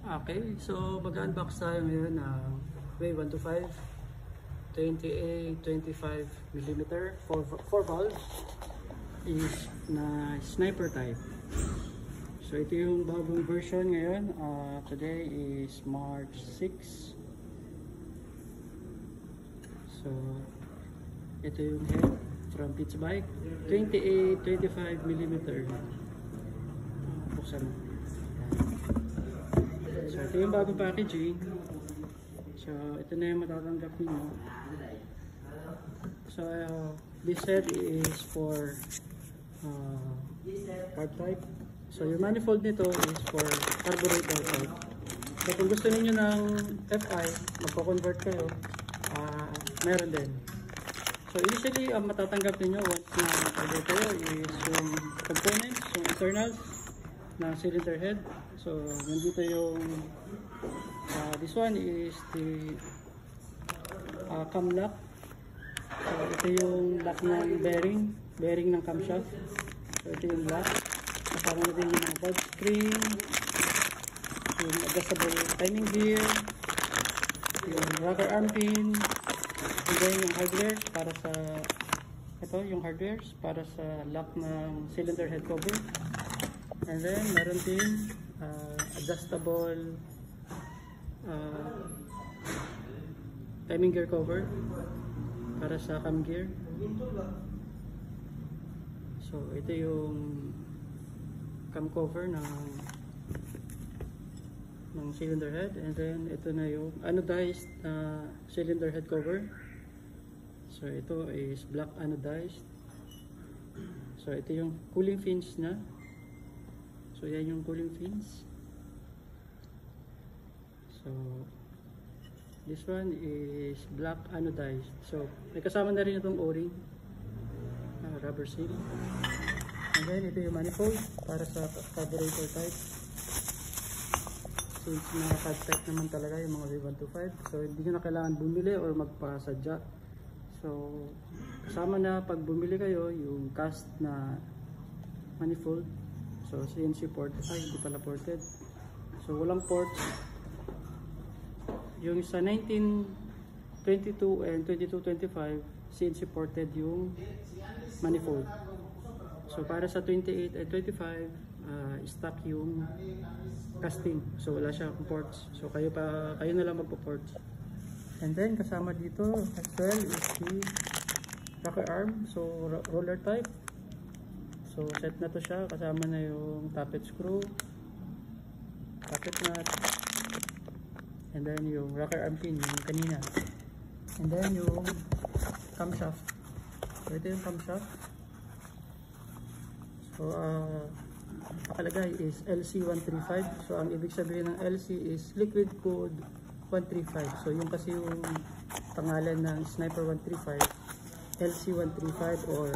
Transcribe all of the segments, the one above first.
Okay, so mag-unbox tayo ngayon ng WAY-125 20A25mm 4 valve is na sniper type. So ito yung bagong version ngayon. Today is March 6. So ito yung head from Pitts Bike 20A25mm. Buksan mo. So ito yung bagong packaging. So ito na yung matatanggap niyo. So this set is for carb type. So yung manifold nito is for carburetor type. So kung gusto niyo ng FI, magko-convert kayo, meron din. So initially matatanggap niyo once na order kayo is yung components, yung internals na cylinder head. So nandito yung this one is the cam lock. So ito yung lock ng bearing ng camshaft. So ito yung lock. Kasama na din yung mga valve spring, yung adjustable timing gear, yung rocker arm pin, and then yung hardware para sa yung hardware para sa lock ng cylinder head cover. And then meron din adjustable timing gear cover para sa cam gear. So ito yung cam cover ng cylinder head, and then ito na yung anodized cylinder head cover. So ito is black anodized. So ito yung cooling fins na. So yan yung cooling fins. So this one is black anodized. So may kasama na rin itong o-ring, rubber seal. And then ito yung manifold para sa carburetor type. Since mga carb type naman talaga yung mga WAY-125, so hindi nyo na kailangan bumili or magpasadya. So kasama na pag bumili kayo yung cast na manifold. So CNC port, hindi pala ported. So walang ports. Yung sa 1922 and 2225 CNC ported yung manifold. So para sa 28 and 25 stock yung casting. So wala siya ports. So kayo na lang magpo-ports. And then kasama dito as well is the rocker arm. So roller type. So set na to siya, kasama na yung tappet screw, tappet nut, and then yung rocker arm pin, yung kanina, and then yung camshaft. So ito yung camshaft. So nakalagay is LC135. So ang ibig sabihin ng LC is liquid code 135. So yung kasi yung pangalan ng Sniper 135, LC135 or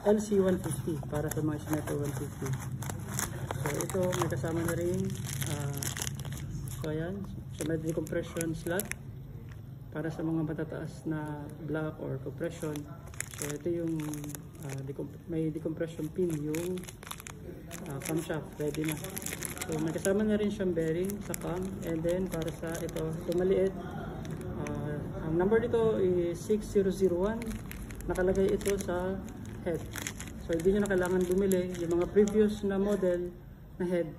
LC150 para sa mga Sniper 150. So ito may kasama na rin so ayan, so may decompression slot para sa mga matataas na block or compression. So ito yung may decompression pin yung camshaft, ready na. So may kasama na rin siyang bearing sa cam, and then para sa ito maliit, ang number dito is 6001. Nakalagay ito sa head. So hindi nyo na kailangan bumili. Yung mga previous na model na head,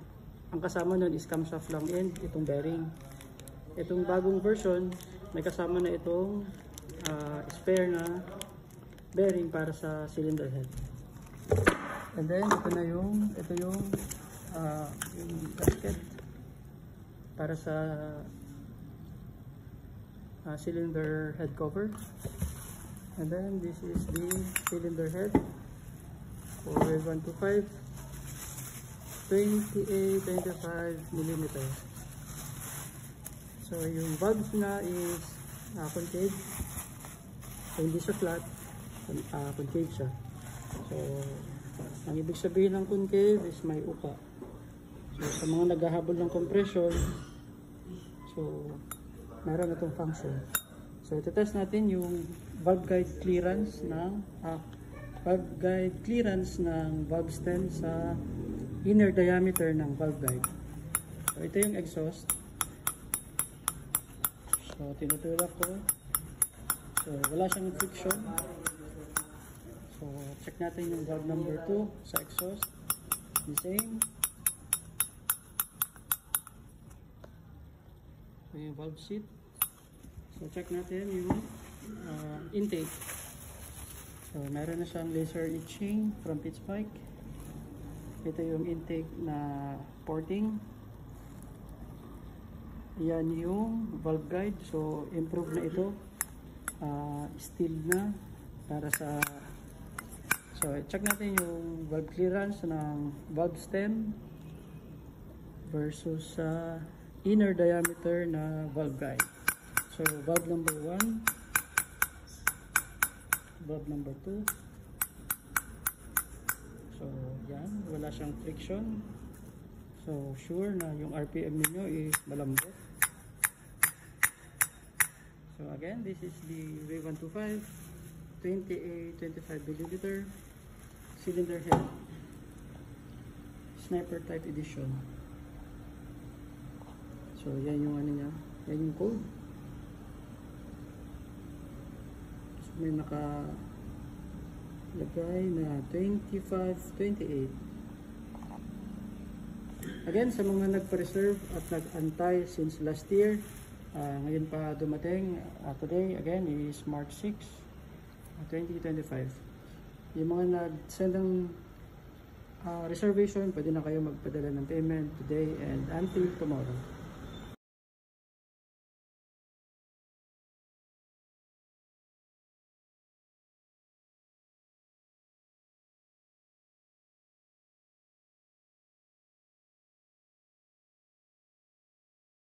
ang kasama nun is camshaft lang and itong bearing. Itong bagong version, may kasama na itong spare na bearing para sa cylinder head. And then ito yung gasket para sa cylinder head cover. And then this is the cylinder head for WAY-125 20A25mm. So yung valves na is concave. So hindi siya flat, concave siya. So ang ibig sabihin ng concave is may upa. So sa mga naghahabol ng compression, so meron na itong function. So ito-test natin yung valve guide clearance ng valve stem sa inner diameter ng valve guide. So, ito yung exhaust. So, tinutulak ko. So, wala siyang friction. So, check natin yung valve number 2 sa exhaust. The same. So, yung valve seat. So, check natin yung intake. So, meron na siyang laser etching from pitch spike. Ito yung intake na porting. Yan yung valve guide. So, improve na ito. Steel na para sa... So, check natin yung valve clearance ng valve stem versus sa inner diameter na valve guide. So, valve number 1, valve number 2. So, yan. Wala siyang friction. So, sure na yung RPM ninyo is malambot. So, again, this is the V125 28-25 milliliter cylinder head sniper type edition. So, yan yung ano niya. Yan yung code. So, may lagay na 25-28. Again, sa mga nagpa-reserve at nag-antay since last year, ngayon pa dumating, today again is March 6, 2025. Yung mga nag-send ng reservation, pwede na kayo magpadala ng payment today and until tomorrow.